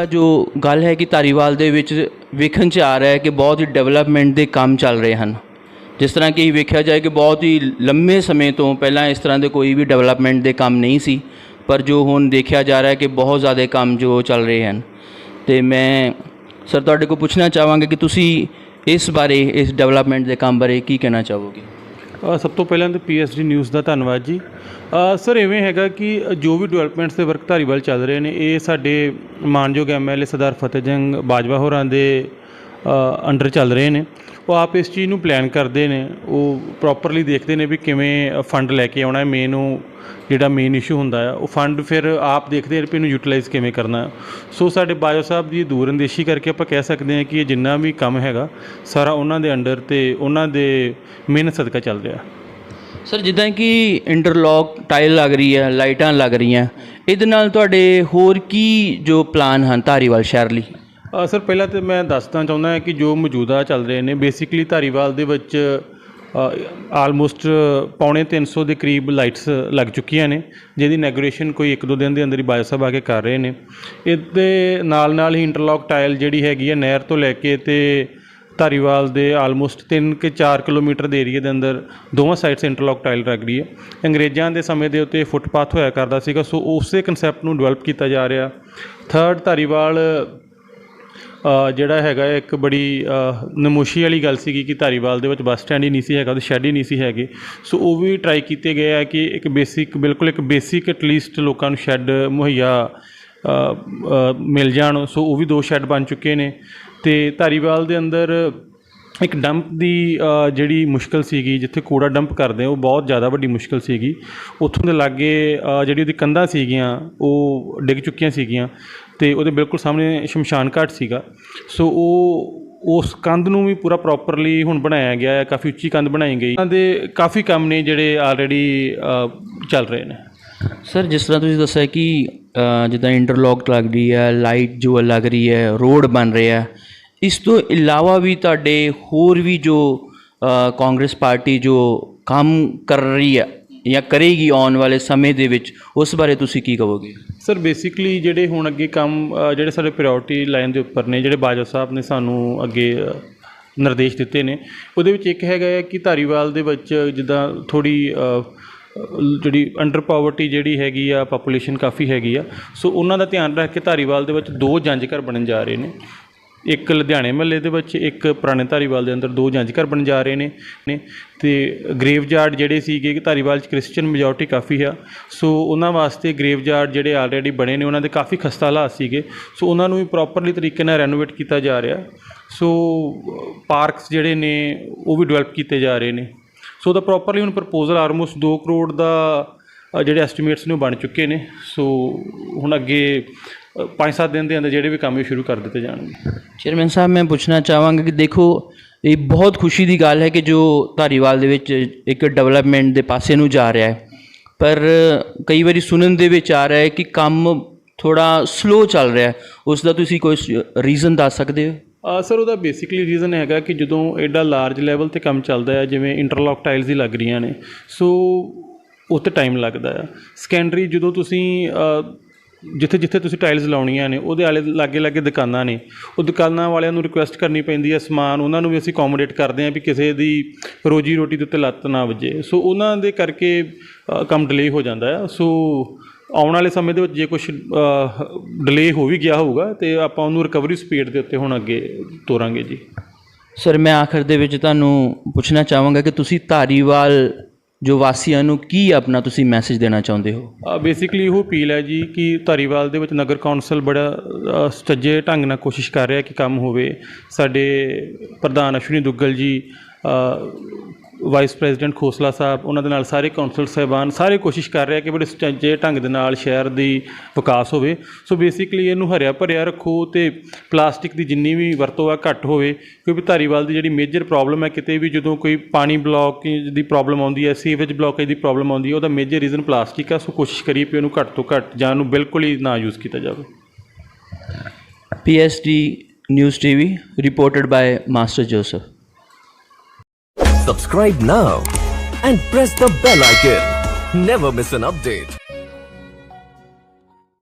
जो गल है कि धारीवाल दे विच वेखण च आ रहा है कि बहुत ही डेवलपमेंट के काम चल रहे हैं। जिस तरह कि वेख्या जाए कि बहुत ही लंबे समय तो पहला इस तरह के कोई भी डेवलपमेंट के काम नहीं सी, पर जो हुण देखा जा रहा है कि बहुत ज़्यादा काम जो चल रहे हैं। तो मैं सर तुहाडे को पूछना चाहांगा कि तुसी इस बारे, इस डेवलपमेंट के काम बारे की कहना चाहोगे? सब तो पहले तो PSG न्यूज़ का धन्यवाद जी। सर इवें हैगा कि जो भी डिवेलपमेंट्स के वर्क धारीवाल चल रहे हैं ये साडे मानयोग MLA सरदार फतेह सिंह बाजवा होरां दे अंडर चल रहे हैं। वो आप इस चीज़ ਨੂੰ प्लान करते हैं, वो प्रॉपरली देखते हैं भी किवें फंड लैके आना है। मेन ਜਿਹੜਾ ਮੇਨ ਇਸ਼ੂ ਹੁੰਦਾ ਆ ਉਹ ਫੰਡ ਫਿਰ ਆਪ ਦੇਖਦੇ ਆ ਵੀ ਇਹਨੂੰ ਯੂਟੀਲਾਈਜ਼ ਕਿਵੇਂ ਕਰਨਾ। ਸੋ ਸਾਡੇ ਬਾਜਵਾ ਸਾਹਿਬ ਦੀ ਦੂਰਅੰਦੇਸ਼ੀ ਕਰਕੇ ਆਪਾਂ ਕਹਿ ਸਕਦੇ ਹਾਂ ਕਿ ਇਹ ਜਿੰਨਾ ਵੀ ਕੰਮ ਹੈਗਾ ਸਾਰਾ ਉਹਨਾਂ ਦੇ ਅੰਡਰ ਤੇ ਉਹਨਾਂ ਦੇ ਮਿਹਨਤ ਸਦਕਾ ਚੱਲ ਰਿਹਾ। ਸਰ ਜਿੱਦਾਂ ਕਿ ਇੰਟਰਲੌਕ ਟਾਈਲ ਲੱਗ ਰਹੀ ਹੈ, ਲਾਈਟਾਂ ਲੱਗ ਰਹੀਆਂ, ਇਹਦੇ ਨਾਲ ਤੁਹਾਡੇ ਹੋਰ ਕੀ ਜੋ ਪਲਾਨ ਹਨ ਧਾਰੀਵਾਲ ਸ਼ਹਿਰ ਲਈ? ਸਰ ਪਹਿਲਾਂ ਤਾਂ ਮੈਂ ਦੱਸਣਾ ਚਾਹੁੰਦਾ ਹਾਂ ਕਿ ਜੋ ਮੌਜੂਦਾ ਚੱਲ ਰਹੇ ਨੇ ਬੇਸਿਕਲੀ ਧਾਰੀਵਾਲ ਦੇ ਵਿੱਚ ਆਲਮੋਸਟ ਪੌਣੇ 300 ਦੇ ਕਰੀਬ ਲਾਈਟਸ ਲੱਗ ਚੁੱਕੀਆਂ ਨੇ, ਜਿਹਦੀ ਇਨੈਗੋਰੇਸ਼ਨ ਕੋਈ 1-2 ਦਿਨ ਦੇ ਅੰਦਰ ਹੀ ਬਾਜਵਾ ਸਾਹਿਬ ਆ ਕੇ ਕਰ ਰਹੇ ਨੇ। ਇਹਦੇ ਨਾਲ ਹੀ ਇੰਟਰਲੌਕ ਟਾਇਲ ਜਿਹੜੀ ਹੈਗੀ ਆ ਨਹਿਰ ਤੋਂ ਲੈ ਕੇ ਤੇ ਧਾਰੀਵਾਲ ਦੇ ਆਲਮੋਸਟ 3-4 ਕਿਲੋਮੀਟਰ ਦੇ ਏਰੀਏ ਦੇ ਅੰਦਰ ਦੋਵਾਂ ਸਾਈਡਸ ਇੰਟਰਲੌਕ ਟਾਇਲ ਲੱਗ ਰਹੀ ਹੈ। ਅੰਗਰੇਜ਼ਾਂ ਦੇ ਸਮੇਂ ਦੇ ਉੱਤੇ ਫੁੱਟਪਾਥ ਹੋਇਆ ਕਰਦਾ ਸੀਗਾ, ਸੋ ਉਸੇ ਕਨਸੈਪਟ ਨੂੰ ਡਿਵੈਲਪ ਕੀਤਾ ਜਾ ਰਿਹਾ। ਥਰਡ ਧਾਰੀਵਾਲ ਜਿਹੜਾ ਹੈਗਾ ਇੱਕ ਬੜੀ ਨਮੋਸ਼ੀ ਵਾਲੀ ਗੱਲ ਸੀਗੀ ਕਿ ਧਾਰੀਵਾਲ ਦੇ ਵਿੱਚ ਬੱਸ ਸਟੈਂਡ ਹੀ ਨਹੀਂ ਸੀ ਹੈਗਾ, ਉਹਦੇ ਸ਼ੈੱਡ ਹੀ ਨਹੀਂ ਸੀ ਹੈਗੇ। ਸੋ ਉਹ ਵੀ ਟਰਾਈ ਕੀਤੇ ਗਏ ਆ ਕਿ ਇੱਕ ਬੇਸਿਕ ਐਟਲੀਸਟ ਲੋਕਾਂ ਨੂੰ ਸ਼ੈੱਡ ਮੁਹੱਈਆ ਮਿਲ ਜਾਣ। ਸੋ ਉਹ ਵੀ 2 ਸ਼ੈੱਡ ਬਣ ਚੁੱਕੇ ਨੇ। ਅਤੇ ਧਾਰੀਵਾਲ ਦੇ ਅੰਦਰ ਇੱਕ ਡੰਪ ਦੀ ਜਿਹੜੀ ਮੁਸ਼ਕਿਲ ਸੀਗੀ, ਜਿੱਥੇ ਕੂੜਾ ਡੰਪ ਕਰਦੇ ਉਹ ਬਹੁਤ ਜ਼ਿਆਦਾ ਵੱਡੀ ਮੁਸ਼ਕਿਲ ਸੀਗੀ। ਉੱਥੋਂ ਦੇ ਲਾਗੇ ਜਿਹੜੀ ਉਹਦੀ ਕੰਧਾਂ ਸੀਗੀਆਂ ਉਹ ਡਿੱਗ ਚੁੱਕੀਆਂ ਸੀਗੀਆਂ ਅਤੇ ਉਹਦੇ ਬਿਲਕੁਲ ਸਾਹਮਣੇ ਸ਼ਮਸ਼ਾਨ ਘਾਟ ਸੀਗਾ। ਸੋ ਉਸ ਕੰਧ ਨੂੰ ਵੀ ਪੂਰਾ ਪ੍ਰੋਪਰਲੀ ਹੁਣ ਬਣਾਇਆ ਗਿਆ ਹੈ, ਕਾਫੀ ਉੱਚੀ ਕੰਧ ਬਣਾਈ ਗਈ। ਇਹਨਾਂ ਦੇ ਕਾਫੀ ਕੰਮ ਨੇ ਜਿਹੜੇ ਆਲਰੇਡੀ ਚੱਲ ਰਹੇ ਨੇ। ਸਰ ਜਿਸ ਤਰ੍ਹਾਂ ਤੁਸੀਂ ਦੱਸਿਆ ਕਿ ਜਿੱਦਾਂ ਇੰਟਰਲੌਕ ਲੱਗ ਰਹੀ ਹੈ, ਲਾਈਟ ਜੋ ਲੱਗ ਰਹੀ ਹੈ, ਰੋਡ ਬਣ ਰਿਹਾ, ਇਸ ਤੋਂ ਇਲਾਵਾ ਵੀ ਤੁਹਾਡੇ ਹੋਰ ਵੀ ਜੋ ਕਾਂਗਰਸ ਪਾਰਟੀ ਜੋ ਕੰਮ ਕਰ ਰਹੀ ਹੈ ਜਾਂ ਕਰੇਗੀ ਆਉਣ ਵਾਲੇ ਸਮੇਂ ਦੇ ਵਿੱਚ, ਉਸ ਬਾਰੇ ਤੁਸੀਂ ਕੀ ਕਹੋਗੇ? ਸਰ ਬੇਸਿਕਲੀ ਜਿਹੜੇ ਹੁਣ ਅੱਗੇ ਕੰਮ ਜਿਹੜੇ ਸਾਡੇ ਪ੍ਰਾਇਓਰਟੀ ਲਾਈਨ ਦੇ ਉੱਪਰ ਨੇ, ਜਿਹੜੇ ਬਾਜਵਾ ਸਾਹਿਬ ਨੇ ਸਾਨੂੰ ਅੱਗੇ ਨਿਰਦੇਸ਼ ਦਿੱਤੇ ਨੇ, ਉਹਦੇ ਵਿੱਚ ਇੱਕ ਹੈਗਾ ਹੈ ਕਿ ਧਾਰੀਵਾਲ ਦੇ ਵਿੱਚ ਜਿੱਦਾਂ ਥੋੜ੍ਹੀ ਜਿਹੜੀ ਅੰਡਰ ਪਾਵਰਟੀ ਜਿਹੜੀ ਹੈਗੀ ਆ, ਪਾਪੂਲੇਸ਼ਨ ਕਾਫੀ ਹੈਗੀ ਆ। ਸੋ ਉਹਨਾਂ ਦਾ ਧਿਆਨ ਰੱਖ ਕੇ ਧਾਰੀਵਾਲ ਦੇ ਵਿੱਚ 2 ਜੰਝ ਘਰ ਬਣਨ ਜਾ ਰਹੇ ਨੇ। ਇੱਕ ਲੁਧਿਆਣੇ ਮਹੱਲੇ ਦੇ ਵਿੱਚ, ਇੱਕ ਪੁਰਾਣੇ ਧਾਰੀਵਾਲ ਦੇ ਅੰਦਰ 2 ਜੰਝ ਘਰ ਬਣ ਜਾ ਰਹੇ ਨੇ। ਅਤੇ ਗਰੇਵ ਯਾਰਡ ਜਿਹੜੇ ਸੀਗੇ ਕਿ ਧਾਰੀਵਾਲ 'ਚ ਕ੍ਰਿਸਚਨ ਮੈਜੋਰਟੀ ਕਾਫੀ ਆ, ਸੋ ਉਹਨਾਂ ਵਾਸਤੇ ਗਰੇਵ ਯਾਰਡ ਜਿਹੜੇ ਆਲਰੇਡੀ ਬਣੇ ਨੇ ਉਹਨਾਂ ਦੇ ਕਾਫੀ ਖਸਤਾ ਹਾਲਾਤ ਸੀਗੇ। ਸੋ ਉਹਨਾਂ ਨੂੰ ਵੀ ਪ੍ਰੋਪਰਲੀ ਤਰੀਕੇ ਨਾਲ ਰੈਨੋਵੇਟ ਕੀਤਾ ਜਾ ਰਿਹਾ। ਸੋ ਪਾਰਕਸ ਜਿਹੜੇ ਨੇ ਉਹ ਵੀ ਡਿਵੈਲਪ ਕੀਤੇ ਜਾ ਰਹੇ ਨੇ। ਸੋ ਉਹਦਾ ਪ੍ਰੋਪਰਲੀ ਹੁਣ ਪ੍ਰਪੋਜ਼ਲ ਆਲਮੋਸਟ 2 ਕਰੋੜ ਦਾ ਜਿਹੜੇ ਐਸਟੀਮੇਟਸ ਨੇ ਉਹ ਬਣ ਚੁੱਕੇ ਨੇ। ਸੋ ਹੁਣ ਅੱਗੇ 5-7 ਦਿਨ ਦੇ ਅੰਦਰ ਜਿਹੜੇ ਵੀ ਕੰਮ ਇਹ ਸ਼ੁਰੂ ਕਰ ਦਿੱਤੇ ਜਾਣਗੇ। ਚੇਅਰਮੈਨ ਸਾਹਿਬ ਮੈਂ ਪੁੱਛਣਾ ਚਾਹਾਂਗਾ ਕਿ ਦੇਖੋ ਇਹ ਬਹੁਤ ਖੁਸ਼ੀ ਦੀ ਗੱਲ ਹੈ ਕਿ ਜੋ ਧਾਰੀਵਾਲ ਦੇ ਵਿੱਚ ਇੱਕ ਡਿਵੈਲਪਮੈਂਟ ਦੇ ਪਾਸੇ ਨੂੰ ਜਾ ਰਿਹਾ ਹੈ, ਪਰ ਕਈ ਵਾਰੀ ਸੁਣਨ ਦੇ ਵਿੱਚ ਆ ਰਿਹਾ ਹੈ ਕਿ ਕੰਮ ਥੋੜ੍ਹਾ ਸਲੋ ਚੱਲ ਰਿਹਾ। ਉਸ ਦਾ ਤੁਸੀਂ ਕੋਈ ਰੀਜ਼ਨ ਦੱਸ ਸਕਦੇ ਹੋ? ਸਰ ਉਹਦਾ ਬੇਸਿਕਲੀ ਰੀਜ਼ਨ ਹੈਗਾ ਕਿ ਜਦੋਂ ਐਡਾ ਲਾਰਜ ਲੈਵਲ 'ਤੇ ਕੰਮ ਚੱਲਦਾ ਹੈ, ਜਿਵੇਂ ਇੰਟਰਲੌਕ ਟਾਈਲਸ ਹੀ ਲੱਗ ਰਹੀਆਂ ਨੇ, ਸੋ ਉਹ 'ਤੇ ਟਾਈਮ ਲੱਗਦਾ ਆ। ਸੈਕੰਡਰੀ ਜਦੋਂ ਤੁਸੀਂ ਜਿੱਥੇ ਤੁਸੀਂ ਟਾਈਲਸ ਲਾਉਣੀਆਂ ਨੇ ਉਹਦੇ ਆਲੇ ਲਾਗੇ ਦੁਕਾਨਾਂ ਨੇ, ਉਹ ਦੁਕਾਨਾਂ ਵਾਲਿਆਂ ਨੂੰ ਰਿਕੁਐਸਟ ਕਰਨੀ ਪੈਂਦੀ ਹੈ ਸਮਾਨ, ਉਹਨਾਂ ਨੂੰ ਵੀ ਅਸੀਂ ਅਕੋਮੋਡੇਟ ਕਰਦੇ ਹਾਂ ਵੀ ਕਿਸੇ ਦੀ ਰੋਜੀ ਰੋਟੀ ਦੇ ਉੱਤੇ ਲੱਤ ਨਾ ਵੱਜੇ। ਸੋ ਉਹਨਾਂ ਦੇ ਕਰਕੇ ਕੰਮ ਡਿਲੇ ਹੋ ਜਾਂਦਾ ਆ। ਸੋ ਆਉਣ ਵਾਲੇ ਸਮੇਂ ਦੇ ਵਿੱਚ ਜੇ ਕੁਛ ਡਿਲੇ ਹੋ ਵੀ ਗਿਆ ਹੋਊਗਾ ਅਤੇ ਆਪਾਂ ਉਹਨੂੰ ਰਿਕਵਰੀ ਸਪੀਡ ਦੇ ਉੱਤੇ ਹੁਣ ਅੱਗੇ ਤੋਰਾਂਗੇ ਜੀ। ਸਰ ਮੈਂ ਆਖਰ ਦੇ ਵਿੱਚ ਤੁਹਾਨੂੰ ਪੁੱਛਣਾ ਚਾਹਾਂਗਾ ਕਿ ਤੁਸੀਂ ਧਾਰੀਵਾਲ ਜੋ ਵਾਸੀਆਂ ਨੂੰ ਕੀ ਆਪਣਾ ਤੁਸੀਂ ਮੈਸੇਜ ਦੇਣਾ ਚਾਹੁੰਦੇ ਹੋ? ਬੇਸਿਕਲੀ ਇਹੋ ਅਪੀਲ ਹੈ ਜੀ ਕਿ ਧਾਰੀਵਾਲ ਦੇ ਵਿੱਚ ਨਗਰ ਕੌਂਸਲ ਬੜਾ ਸੁਚੱਜੇ ਢੰਗ ਨਾਲ ਕੋਸ਼ਿਸ਼ ਕਰ ਰਿਹਾ ਕਿ ਕੰਮ ਹੋਵੇ। ਸਾਡੇ ਪ੍ਰਧਾਨ ਅਸ਼ਵਨੀ ਦੁੱਗਲ ਜੀ, ਵਾਈਸ ਪ੍ਰੈਜ਼ੀਡੈਂਟ ਖੋਸਲਾ ਸਾਹਿਬ, ਉਹਨਾਂ ਦੇ ਨਾਲ ਸਾਰੇ ਕੌਂਸਲਰ ਸਾਹਿਬਾਨ ਸਾਰੇ ਕੋਸ਼ਿਸ਼ ਕਰ ਰਹੇ ਕਿ ਬੜੇ ਸੁਚੱਜੇ ਢੰਗ ਦੇ ਨਾਲ ਸ਼ਹਿਰ ਦੀ ਵਿਕਾਸ ਹੋਵੇ। ਸੋ ਬੇਸਿਕਲੀ ਇਹਨੂੰ ਹਰਿਆ ਭਰਿਆ ਰੱਖੋ ਅਤੇ ਪਲਾਸਟਿਕ ਦੀ ਜਿੰਨੀ ਵੀ ਵਰਤੋਂ ਆ ਘੱਟ ਹੋਵੇ, ਕਿਉਂਕਿ ਧਾਰੀਵਾਲ ਦੀ ਜਿਹੜੀ ਮੇਜਰ ਪ੍ਰੋਬਲਮ ਹੈ, ਕਿਤੇ ਵੀ ਜਦੋਂ ਕੋਈ ਪਾਣੀ ਬਲੋਕੇਜ ਦੀ ਪ੍ਰੋਬਲਮ ਆਉਂਦੀ ਹੈ, ਸੀਵੇਜ ਬਲੋਕੇਜ ਦੀ ਪ੍ਰੋਬਲਮ ਆਉਂਦੀ ਹੈ, ਉਹਦਾ ਮੇਜਰ ਰੀਜ਼ਨ ਪਲਾਸਟਿਕ ਆ। ਸੋ ਕੋਸ਼ਿਸ਼ ਕਰੀਏ ਵੀ ਉਹਨੂੰ ਘੱਟ ਤੋਂ ਘੱਟ ਜਾਂ ਉਹਨੂੰ ਬਿਲਕੁਲ ਹੀ ਨਾ ਯੂਜ਼ ਕੀਤਾ ਜਾਵੇ। PSD News TV reported by Master Joseph. Subscribe now and press the bell icon. Never miss an update.